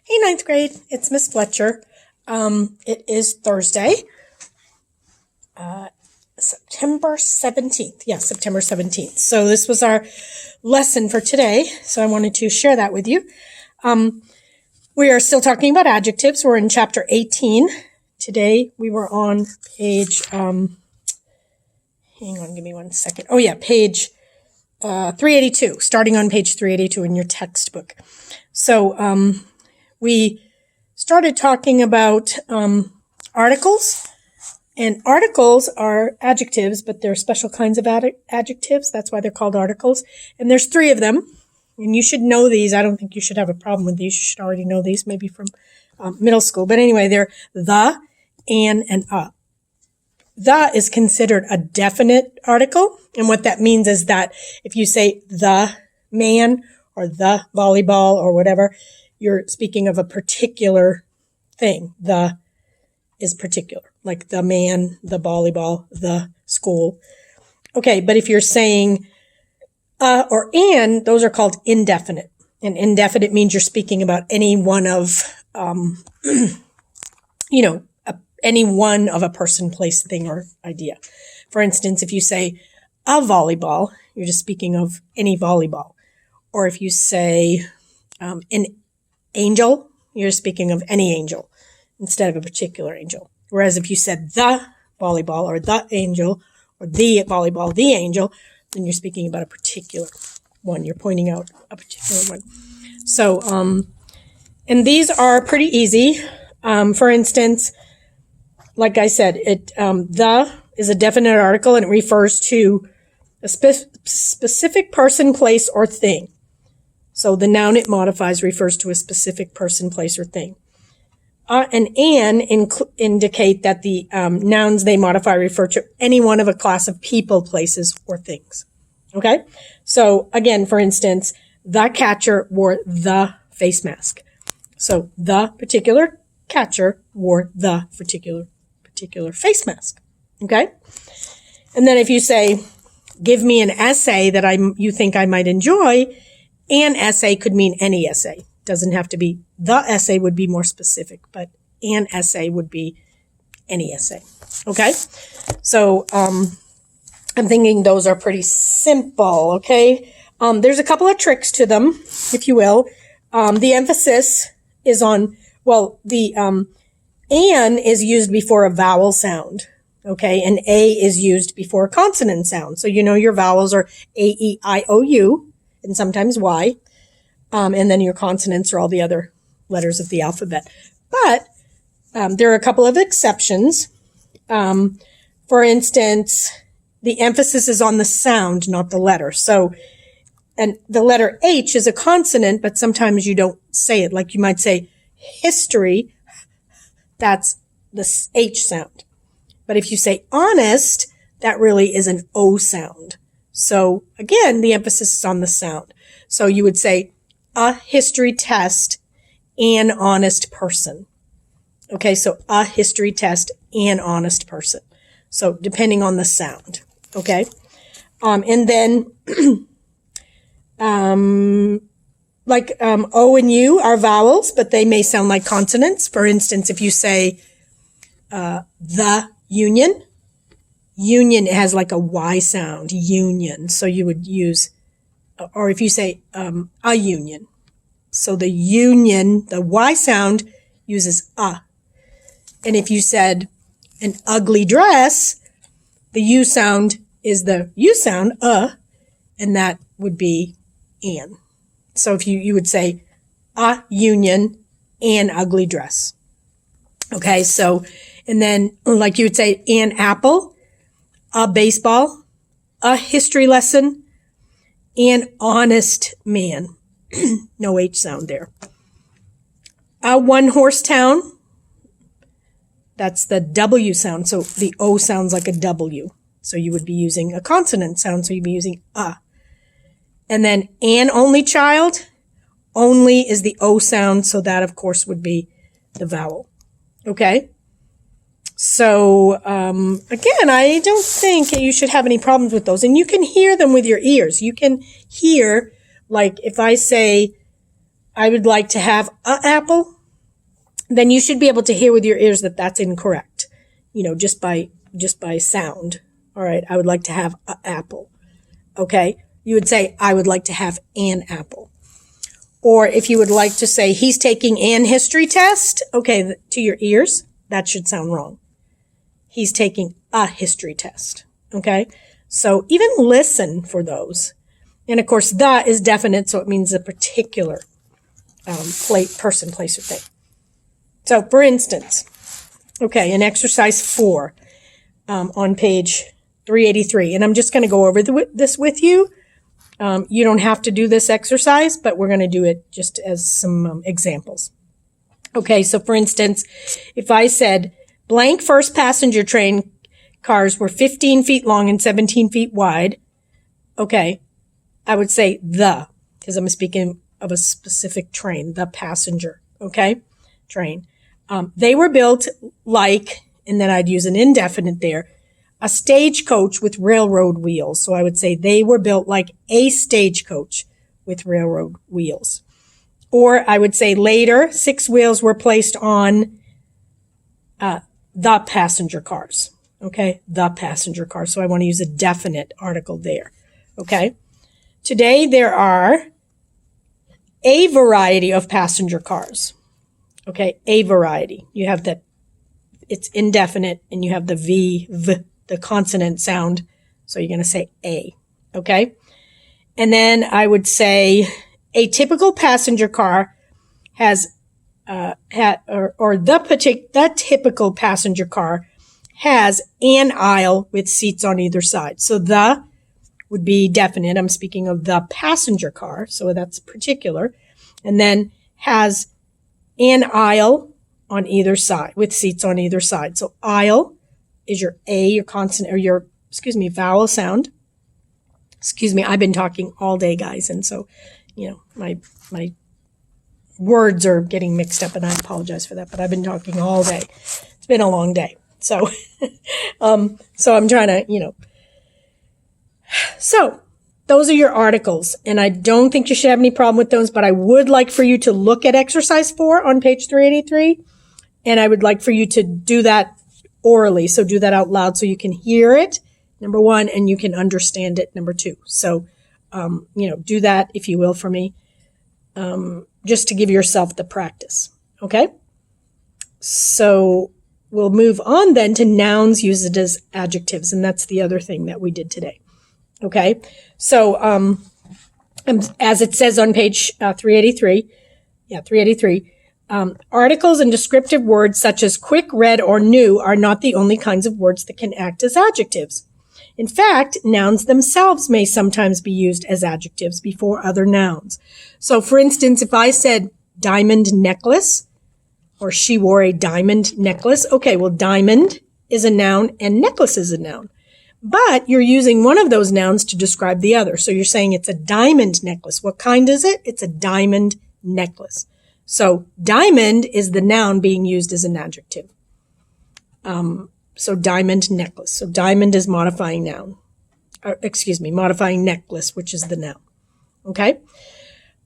Hey, ninth grade, it's Miss Fletcher. It is Thursday, September 17th. Yeah, September 17th. So this was our lesson for today. So I wanted to share that with you. We are still talking about adjectives. We're in chapter 18. Today we were on page, hang on, give me one second. Oh yeah, page 382, starting on page 382 in your textbook. So, we started talking about articles, and articles are adjectives, but they're special kinds of adjectives. That's why they're called articles. And there's 3 of them, and you should know these. I don't think you should have a problem with these. You should already know these, maybe from middle school. But anyway, they're the, and a. The is considered a definite article, and what that means is that if you say the man or the volleyball or whatever, you're speaking of a particular thing. The is particular, like the man, the volleyball, the school. Okay, but if you're saying or and, those are called indefinite. And indefinite means you're speaking about any one of, any one of a person, place, thing, or idea. For instance, if you say a volleyball, you're just speaking of any volleyball. Or if you say an angel, you're speaking of any angel instead of a particular angel. Whereas if you said the volleyball or the angel or the volleyball, the angel, then you're speaking about a particular one. You're pointing out a particular one. So, and these are pretty easy. For instance, like I said, the is a definite article and it refers to a specific person, place, or thing. So the noun it modifies refers to a specific person, place, or thing. And indicate that the nouns they modify refer to any one of a class of people, places, or things. Okay? So again, for instance, the catcher wore the face mask. So the particular catcher wore the particular face mask. Okay? And then if you say, give me an essay that you think I might enjoy, an essay could mean any essay. Doesn't have to be, the essay would be more specific, but an essay would be any essay. Okay? So, I'm thinking those are pretty simple, okay? There's a couple of tricks to them, if you will. The emphasis is on, the an is used before a vowel sound, okay? And a is used before a consonant sound. So you know your vowels are A, E, I, O, U, and sometimes Y. And then your consonants are all the other letters of the alphabet. But there are a couple of exceptions. For instance, the emphasis is on the sound, not the letter. So, and the letter H is a consonant, but sometimes you don't say it. Like you might say history, that's the H sound. But if you say honest, that really is an O sound. So again, the emphasis is on the sound. So you would say a history test, an honest person. Okay, so a history test, an honest person. So depending on the sound. Okay. And then, O and U are vowels, but they may sound like consonants. For instance, if you say, the union has like a Y sound, union. So you would use, or if you say, a union. So the union, the Y sound uses a. And if you said an ugly dress, the U sound is the U sound, and that would be an. So if you would say a union, an ugly dress. Okay, so, and then like you would say an apple, a baseball, a history lesson, an honest man. No H sound there. A one-horse town. That's the W sound. So the O sounds like a W. So you would be using a consonant sound. So you'd be using a. And then an only child. Only is the O sound. So that, of course, would be the vowel. Okay? So, again, I don't think you should have any problems with those. And you can hear them with your ears. You can hear, like, if I say, I would like to have a apple, then you should be able to hear with your ears that that's incorrect, just by sound. All right, I would like to have a apple. Okay, you would say, I would like to have an apple. Or if you would like to say, he's taking an history test, okay, to your ears, that should sound wrong. He's taking a history test. Okay, so even listen for those. And of course, the is definite, so it means a particular person, place, or thing. So, for instance, okay, in exercise 4 on page 383, and I'm just going to go over this with you. You don't have to do this exercise, but we're going to do it just as some examples. Okay, so for instance, if I said blank first passenger train cars were 15 feet long and 17 feet wide, okay, I would say the, because I'm speaking of a specific train, the passenger, okay, train. They were built like, and then I'd use an indefinite there, a stagecoach with railroad wheels. So I would say they were built like a stagecoach with railroad wheels. Or I would say later, 6 wheels were placed on the passenger cars. Okay, the passenger cars. So I want to use a definite article there. Okay. Today there are a variety of passenger cars. Okay, a variety. You have it's indefinite, and you have the V, the consonant sound. So you're going to say a. Okay. And then I would say a typical passenger car has, the typical passenger car has an aisle with seats on either side. So the would be definite. I'm speaking of the passenger car. So that's particular. And then has an aisle on either side with seats on either side. So aisle is your A, your consonant, or your, vowel sound. I've been talking all day, guys. And so, my words are getting mixed up, and I apologize for that, but I've been talking all day. It's been a long day. So, so I'm trying to, so those are your articles, and I don't think you should have any problem with those, but I would like for you to look at exercise 4 on page 383, and I would like for you to do that orally. So do that out loud so you can hear it, number 1, and you can understand it, number 2. So, do that, if you will, for me, just to give yourself the practice. Okay? So we'll move on then to nouns used as adjectives, and that's the other thing that we did today. Okay, so as it says on page 383, articles and descriptive words such as quick, red, or new are not the only kinds of words that can act as adjectives. In fact, nouns themselves may sometimes be used as adjectives before other nouns. So, for instance, if I said diamond necklace, or she wore a diamond necklace, okay, well, diamond is a noun and necklace is a noun. But you're using one of those nouns to describe the other. So you're saying it's a diamond necklace. What kind is it? It's a diamond necklace. So diamond is the noun being used as an adjective. So diamond necklace. So diamond is modifying noun. Modifying necklace, which is the noun. Okay?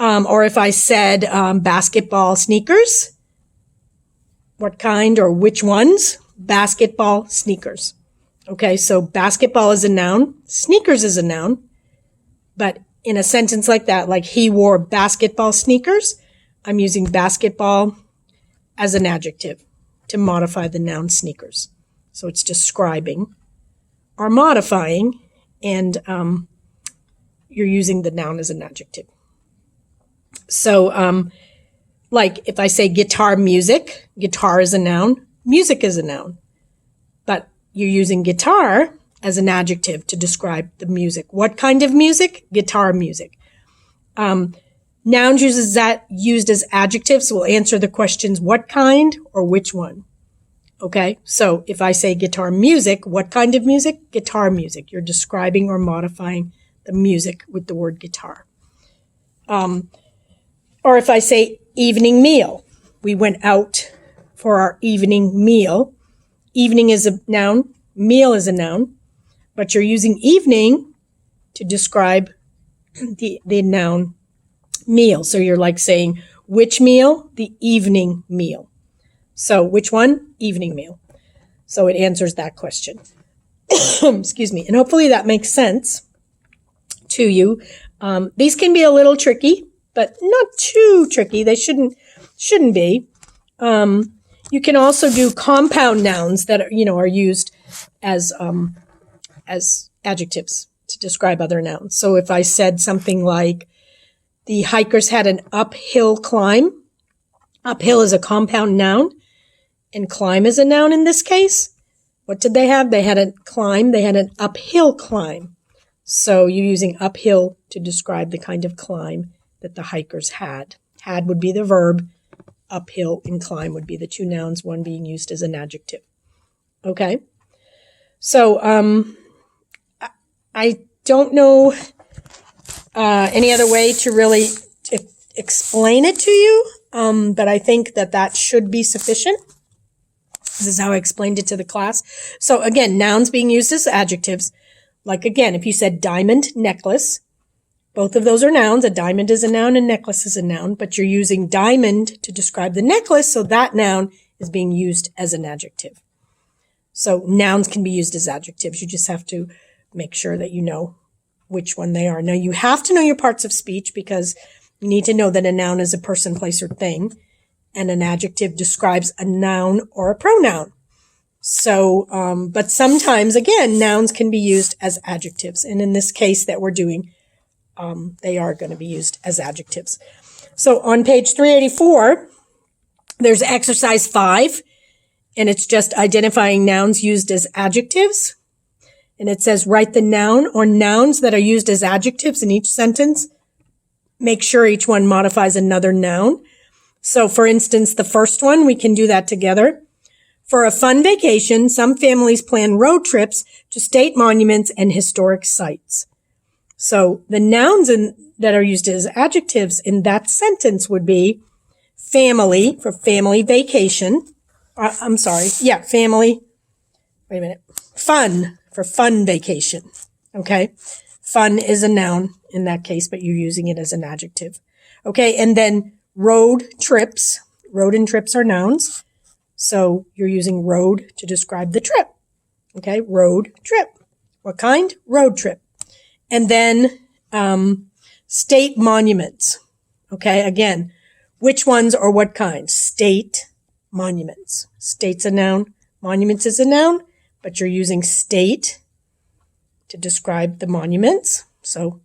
Or if I said basketball sneakers, what kind or which ones? Basketball sneakers. Okay, so basketball is a noun, sneakers is a noun, but in a sentence like that, like he wore basketball sneakers, I'm using basketball as an adjective to modify the noun sneakers. So it's describing or modifying, and you're using the noun as an adjective. So, like if I say guitar music, guitar is a noun, music is a noun, but you're using guitar as an adjective to describe the music. What kind of music? Guitar music. Nouns used as adjectives will answer the questions what kind or which one. Okay, so if I say guitar music, what kind of music? Guitar music. You're describing or modifying the music with the word guitar. Or if I say evening meal, we went out for our evening meal. Evening is a noun, meal is a noun, but you're using evening to describe the noun meal. So you're like saying, Which meal? The evening meal. So which one? Evening meal. So it answers that question. Excuse me. And hopefully that makes sense to you. These can be a little tricky, but not too tricky. They shouldn't be. You can also do compound nouns that are used as adjectives to describe other nouns. So if I said something like, the hikers had an uphill climb. Uphill is a compound noun, and climb is a noun in this case. What did they have? They had a climb. They had an uphill climb. So you're using uphill to describe the kind of climb that the hikers had. Had would be the verb. Uphill and climb would be the two nouns, one being used as an adjective. Okay? So I don't know any other way to really explain it to you, but I think that should be sufficient. This is how I explained it to the class. So again, nouns being used as adjectives. Like again, if you said diamond necklace, both of those are nouns. A diamond is a noun and necklace is a noun, but you're using diamond to describe the necklace, so that noun is being used as an adjective. So nouns can be used as adjectives. You just have to make sure that you know which one they are. Now you have to know your parts of speech because you need to know that a noun is a person, place, or thing, and an adjective describes a noun or a pronoun. So, but sometimes, again, nouns can be used as adjectives. And in this case that we're doing, they are going to be used as adjectives. So on page 384, there's exercise 5, and it's just identifying nouns used as adjectives. And it says, write the noun or nouns that are used as adjectives in each sentence. Make sure each one modifies another noun. So for instance, the first one, we can do that together. For a fun vacation, some families plan road trips to state monuments and historic sites. So the nouns that are used as adjectives in that sentence would be family for family vacation. Family. Wait a minute. Fun for fun vacation. Okay. Fun is a noun in that case, but you're using it as an adjective. Okay. And then road trips. Road and trips are nouns. So you're using road to describe the trip. Okay. Road trip. What kind? Road trip. And then, state monuments. Okay. Again, which ones or what kind? State monuments. State's a noun. Monuments is a noun, but you're using state to describe the monuments. So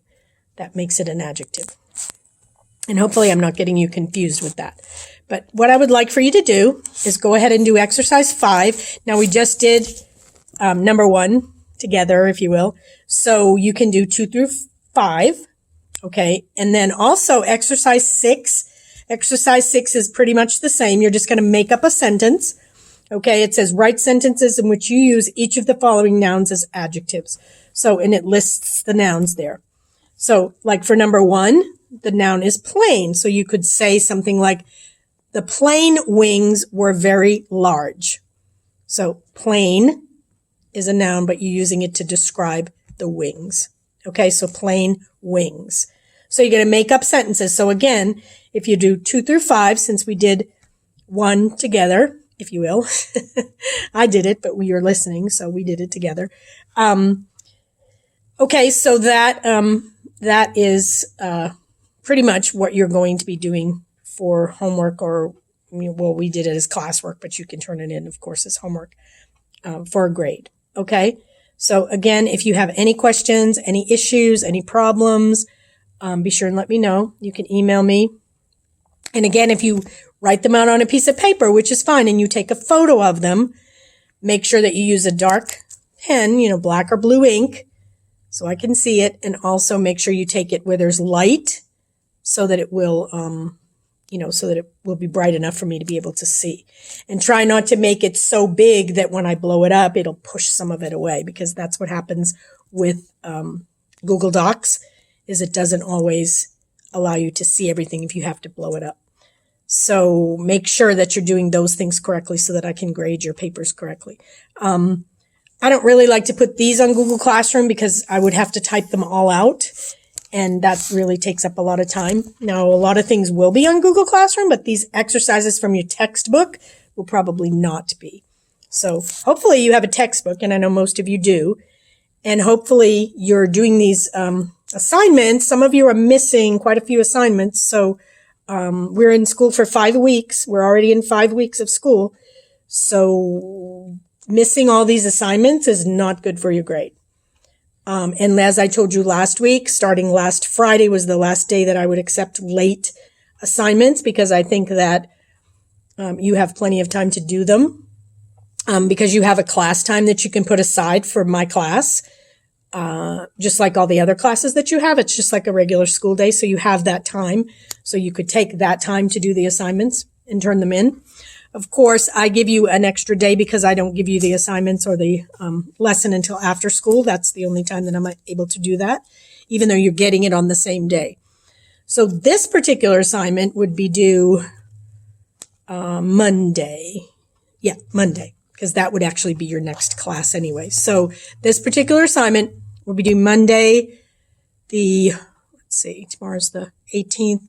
that makes it an adjective. And hopefully I'm not getting you confused with that. But what I would like for you to do is go ahead and do exercise 5. Now we just did number 1 together, if you will. So you can do 2 through 5. Okay. And then also exercise 6. Exercise 6 is pretty much the same. You're just going to make up a sentence. Okay. It says write sentences in which you use each of the following nouns as adjectives. So, and it lists the nouns there. So like for number 1, the noun is plane. So you could say something like, the plane wings were very large. So plane is a noun, but you're using it to describe the wings. Okay, so plane wings. So you're going to make up sentences. So again, if you do 2 through 5, since we did 1 together, if you will, I did it, but we were listening, so we did it together. Okay, so that is pretty much what you're going to be doing for homework, or well, we did it as classwork, but you can turn it in, of course, as homework for a grade. Okay. So again, if you have any questions, any issues, any problems, be sure and let me know. You can email me. And again, if you write them out on a piece of paper, which is fine, and you take a photo of them, make sure that you use a dark pen, black or blue ink, so I can see it. And also make sure you take it where there's light so that it will, so that it will be bright enough for me to be able to see. And try not to make it so big that when I blow it up, it'll push some of it away, because that's what happens with Google Docs, is it doesn't always allow you to see everything if you have to blow it up. So make sure that you're doing those things correctly so that I can grade your papers correctly. I don't really like to put these on Google Classroom because I would have to type them all out. And that really takes up a lot of time. Now, a lot of things will be on Google Classroom, but these exercises from your textbook will probably not be. So hopefully you have a textbook, and I know most of you do. And hopefully you're doing these assignments. Some of you are missing quite a few assignments. So we're in school for 5 weeks. We're already in 5 weeks of school. So missing all these assignments is not good for your grade. And as I told you last week, starting last Friday was the last day that I would accept late assignments, because I think that you have plenty of time to do them, because you have a class time that you can put aside for my class, just like all the other classes that you have. It's just like a regular school day. So you have that time. So you could take that time to do the assignments and turn them in. Of course, I give you an extra day because I don't give you the assignments or the lesson until after school. That's the only time that I'm able to do that, even though you're getting it on the same day. So this particular assignment would be due Monday. Yeah, Monday, because that would actually be your next class anyway. So this particular assignment will be due Monday, tomorrow's the 18th,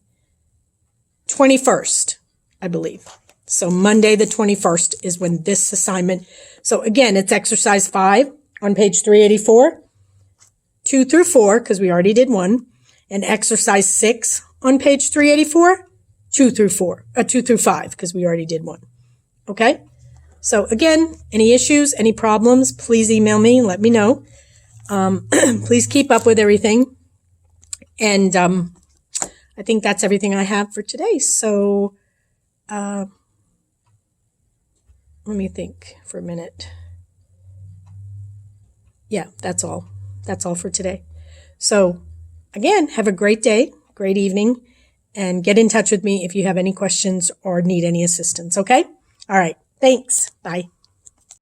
21st, I believe. So Monday the 21st is when this assignment. So again, it's exercise 5 on page 384, 2 through 4, because we already did 1, and exercise 6 on page 384, 2 through 5, because we already did 1. Okay? So again, any issues, any problems, please email me and let me know. Please keep up with everything. And I think that's everything I have for today. So let me think for a minute. Yeah, that's all. That's all for today. So again, have a great day, great evening, and get in touch with me if you have any questions or need any assistance. Okay? All right. Thanks. Bye.